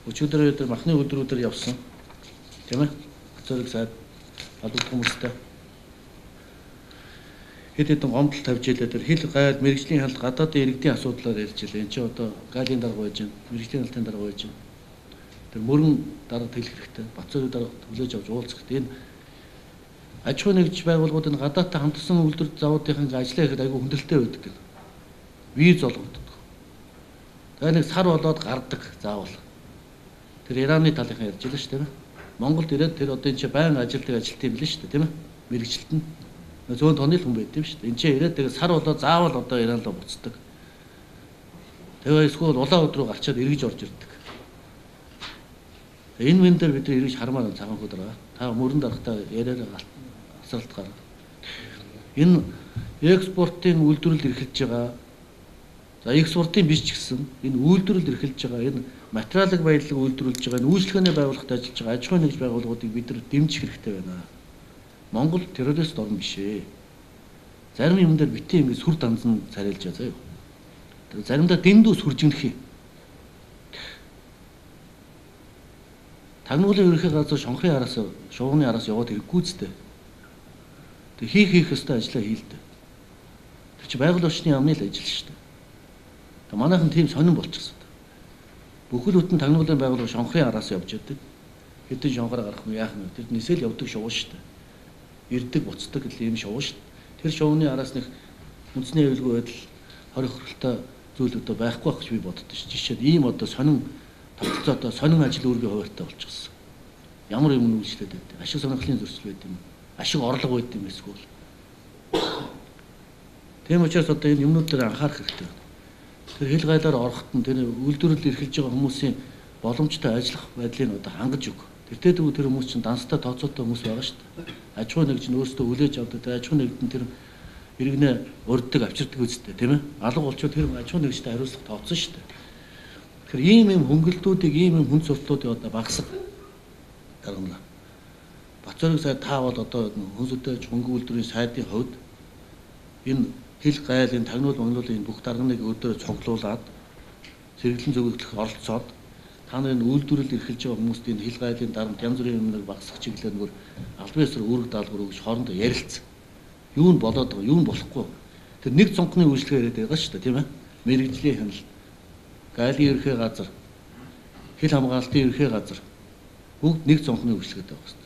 Өчигдөр махны өдрүүдээр явсан. Тийм ээ. Зориг сайд албад хүмүүстэй хэд хэдэн гомдол тавьж илээ. Тэр хил гайл мэрэгжлийн хяналт гадаадын иргэдийн асуудлаар ярьж илээ. Энд чинь одоо гайлын дарга байж байна. Мэрэгжлийн хяналтын дарга байж байна. Тэр мөрөн дарга хэлэх хэрэгтэй. Бацааны дарга хүлээж авч уулзах хэрэгтэй. Энэ аж ахуй нэгж байгууллагууд энэ гадаадтай хамтсан үйлдвэр заводын ажлаа ихэд айгүй хүндрэлтэй байдаг. Виз олгогддог. Тэгээ нэг сар болоод гардаг заавал. Тэр Ираны талынхаа ярьж илээ шүү дээ. Монголд ирээд тэр одоо энэ чинь байнга ажилтдаг ажилт юм лээ шүү дээ, тийм ээ. Мэргэжилт нь зөөн тооны хүн байд юм шүү дээ. Энд чинь ирээд тэгээ сар болоод заавал одоо Иран руу буцдаг. Тэгээ эсвэл улаан өдрөө гарчаад эргэж орж ирдэг. Энэ мэн дээр бид эргэж хармаар цагаан хөдөр байгаа. Та мөрөн даргатай яриараа асуулт гарга. Энэ экспортын үйлдвэрлэл эрхэлж байгаа. За экспортын биш ч гэсэн энэ үйлдвэрлэл эрхэлж байгаа энэ материалын баялаг үйлдвэрлэж байгаа энэ үйлчлэгээний байгууллагад ажиллаж байгаа аж ахуй нэгж байгууллагуудыг бид нар дэмжих хэрэгтэй байна. Монгол террорист орн биш ээ. Зарим юм дээр битээ ингэ сүр данзан царилж байгаа заяа. Тэр заримдаа дэндүү сүржигнэх юм. Тагнуулын ерөнхий газар шонхрын араас шуугны араас яваад хэрэггүй зтэй. Тэг хийх ёстой ажлаа хийлдэ. Тэр чи байгаль орчны яамны л ажил шүү дээ. Тэг манайхан тийм сонирн болчихсон. Бүхэл бүтэн тагнуулын байгууллага шонхрын араас явж яадаг. Хэдэн шонхоор гарах нь яах нь тэр нисэл явдаг шувуу шүү дээ. Ирдэг буцдаг гэл юм шувуу шүү дээ. Тэр шувууны араас нэг үндэсний аюулгүй байдал 20 хүрэлтэй зүйл одоо байхгүй байх гэж би боддоо шүү. Жишээд ийм одоо сонин тогтолцоо одоо сонин ажил үүргийн хуваартай болчихсон. Ямар юм үйлчлээд байдаг. Ашиг сонирхлын зөрчил байд юм. Ашиг орлого байд юм эсвэл. Тийм учраас одоо энэ юмнууд дээр анхаарах хэрэгтэй байна. Тэр хил гайлаар ороход нь тэр үйлдвэрлэл эрхэлж байгаа хүмүүсийн боломжтой ажиллах байдлыг одоо хангаж өг. Тэр хүмүүс чинь данстай тооцоотой хүмүүс байгаа шүү дээ. Аж ахуй нэгж нь өөрсдөө хүлээж авдаг. Тэр аж ахуй нэгдэн тэр иргэнэ урддаг авчирдаг үстэй тийм ээ. Алга болчоо тэр аж ахуй нэгжтэй хариуцлах тооцсон шүү дээ. Тэгэхээр ийм юм хөнгөлтүүдийг ийм юм хүн сурталуудыг одоо багасгах дарамлаа. Бацааны сайд таавал одоо хүн сүдэж хөнгө үйлдвэрийн сайдын хувьд энэ хил гайлын тагнуул магнуулын бүх дарганыг өдөрөө цуглуулад сэргэлэн зөвөглөх оролцоод та нарын үйлдвэрлэл эрхэлж байгаа хүмүүст энэ хил гайлын дарамт янз бүрийн юмныг багасгах чиглэлээр албан ёсоор үүрэг даалгавар өгж хоорондоо ярилцсан. Юу нь болоод байгаа, юу нь болохгүй. Тэр нэг цонхны үйлчлэг яриад байгаа шүү дээ, тийм ээ. Мэргэжлийн хяналт, гайлын ерхий газар, хил хамгаалтын ерхий газар бүгд нэг цонхны үйлчлэгээд байгаа шүү дээ.